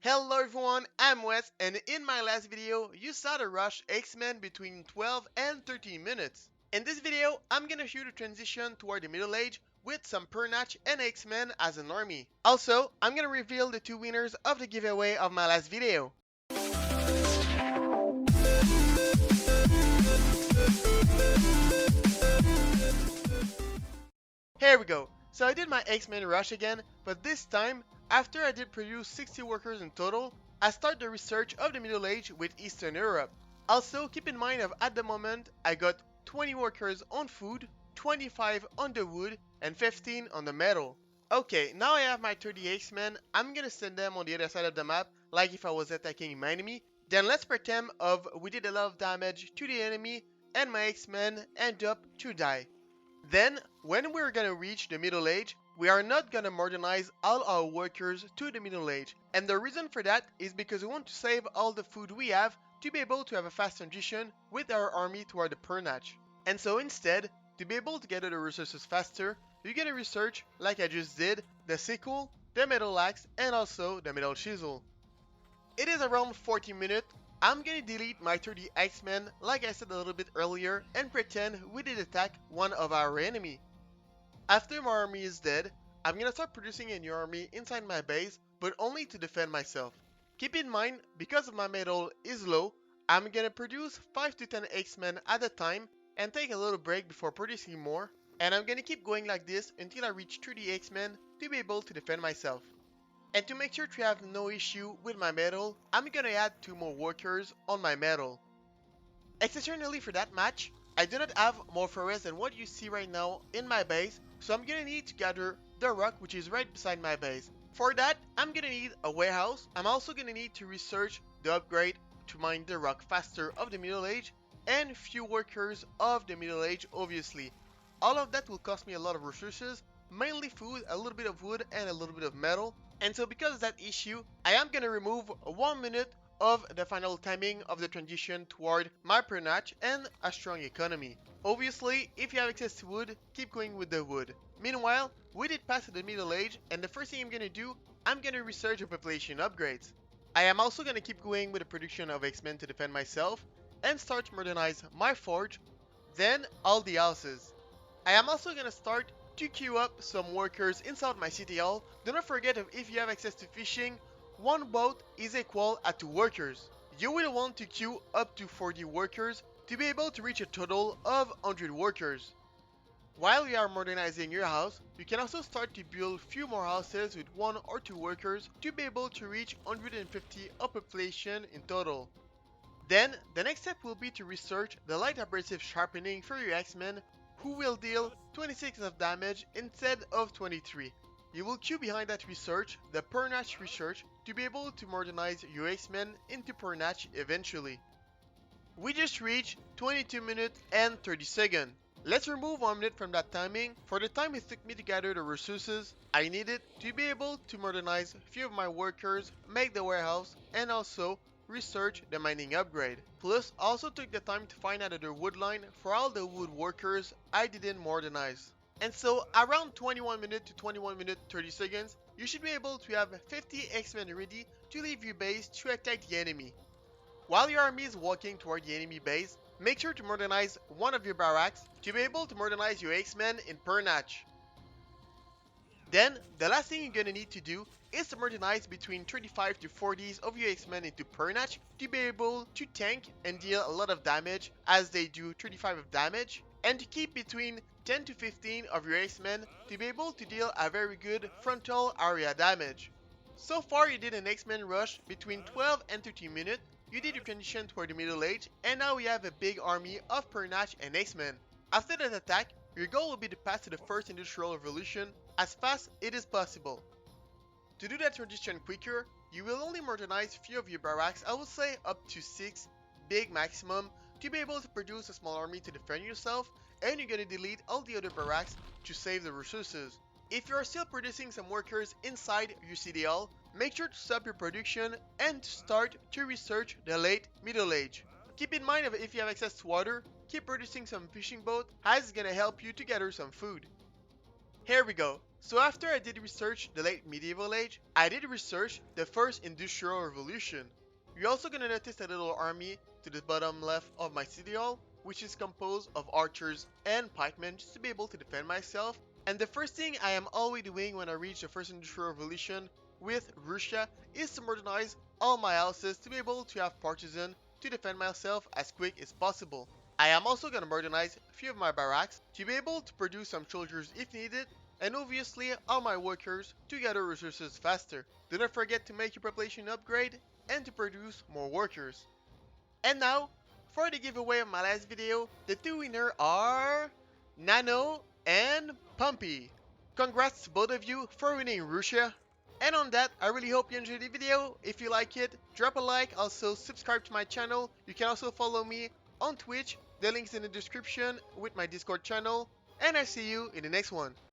Hello everyone, I'm Wes, and in my last video, you saw the rush Axeman between 12 and 13 minutes. In this video, I'm gonna show you the transition toward the Middle Age with some Pernach and Axeman as an army. Also, I'm gonna reveal the two winners of the giveaway of my last video. Here we go. So I did my Axeman rush again, but this time, after I did produce 60 workers in total, I start the research of the Middle Age with Eastern Europe. Also, keep in mind of at the moment, I got 20 workers on food, 25 on the wood, and 15 on the metal. Okay, now I have my 30 Axemen, I'm gonna send them on the other side of the map, like if I was attacking my enemy. Then let's pretend of we did a lot of damage to the enemy, and my Axemen end up to die. Then, when we're gonna reach the Middle Age, we are not gonna modernize all our workers to the Middle Age. And the reason for that is because we want to save all the food we have to be able to have a fast transition with our army toward the Pernach. And so instead, to be able to gather the resources faster, you're gonna research, like I just did, the sickle, the metal axe, and also the metal chisel. It is around 40 minutes. I'm gonna delete my 30 Axemen like I said a little bit earlier and pretend we did attack one of our enemy. After my army is dead, I'm gonna start producing a new army inside my base, but only to defend myself. Keep in mind, because my metal is low, I'm gonna produce 5 to 10 Axemen at a time and take a little break before producing more, and I'm gonna keep going like this until I reach 30 Axemen to be able to defend myself. And to make sure to have no issue with my metal, I'm gonna add 2 more workers on my metal. Exceptionally for that match, I do not have more forests than what you see right now in my base, so I'm gonna need to gather the rock which is right beside my base. For that, I'm gonna need a warehouse. I'm also gonna need to research the upgrade to mine the rock faster of the Middle Age, and few workers of the Middle Age obviously. All of that will cost me a lot of resources, mainly food, a little bit of wood, and a little bit of metal. And so because of that issue, I am gonna remove 1 minute of the final timing of the transition toward my Pernach and a strong economy. Obviously, if you have access to wood, keep going with the wood. Meanwhile, we did pass the Middle Age, and the first thing I'm gonna do, I'm gonna research the population upgrades. I am also gonna keep going with the production of X-Men to defend myself, and start to modernize my forge, then all the houses. I am also gonna start to queue up some workers inside my city hall. Do not forget if you have access to fishing, 1 boat is equal at 2 workers. You will want to queue up to 40 workers to be able to reach a total of 100 workers. While you are modernizing your house, you can also start to build few more houses with 1 or 2 workers to be able to reach 150 of population in total. Then, the next step will be to research the light abrasive sharpening for your Axemen, who will deal 26 of damage instead of 23. You will queue behind that research, the Pernach research, to be able to modernize your Axemen into Pernach eventually. We just reached 22 minutes and 30 seconds. Let's remove 1 minute from that timing. For the time it took me to gather the resources I needed to be able to modernize a few of my workers, make the warehouse, and also research the mining upgrade. Plus, also took the time to find another wood line for all the wood workers I didn't modernize. And so, around 21 minutes to 21 minutes 30 seconds, you should be able to have 50 X-Men ready to leave your base to attack the enemy. While your army is walking toward the enemy base, make sure to modernize one of your barracks to be able to modernize your X-Men in Pernach. Then, the last thing you're gonna need to do is to modernize between 35 to 40s of your X-Men into Pernach to be able to tank and deal a lot of damage as they do 35 of damage, and to keep between 10 to 15 of your X-Men to be able to deal a very good frontal area damage. So far you did an X-Men rush between 12 and 13 minutes, you did your transition toward the Middle Age, and now we have a big army of Pernach and X-Men. After that attack, your goal will be to pass to the first industrial revolution as fast as it is possible. To do that transition quicker, you will only modernize few of your barracks, I would say up to 6 big maximum, to be able to produce a small army to defend yourself, and you're gonna delete all the other barracks to save the resources. If you are still producing some workers inside your CDL, make sure to stop your production and to start to research the late Middle Age. Keep in mind if you have access to water, keep producing some fishing boat as it's gonna help you to gather some food. Here we go. So after I did research the late medieval age, I did research the first industrial revolution. You're also gonna notice a little army to the bottom left of my city hall, which is composed of archers and pikemen just to be able to defend myself. And the first thing I am always doing when I reach the first industrial revolution with Russia is to modernize all my houses to be able to have partisan to defend myself as quick as possible. I am also going to modernize a few of my barracks to be able to produce some soldiers if needed, and obviously all my workers to gather resources faster. Do not forget to make your population upgrade and to produce more workers. And now, for the giveaway of my last video, the two winners are Nano and Pumpy. Congrats to both of you for winning Russia. And on that, I really hope you enjoyed the video. If you like it, drop a like, also subscribe to my channel. You can also follow me on Twitch. The link's in the description with my Discord channel. And I see you in the next one.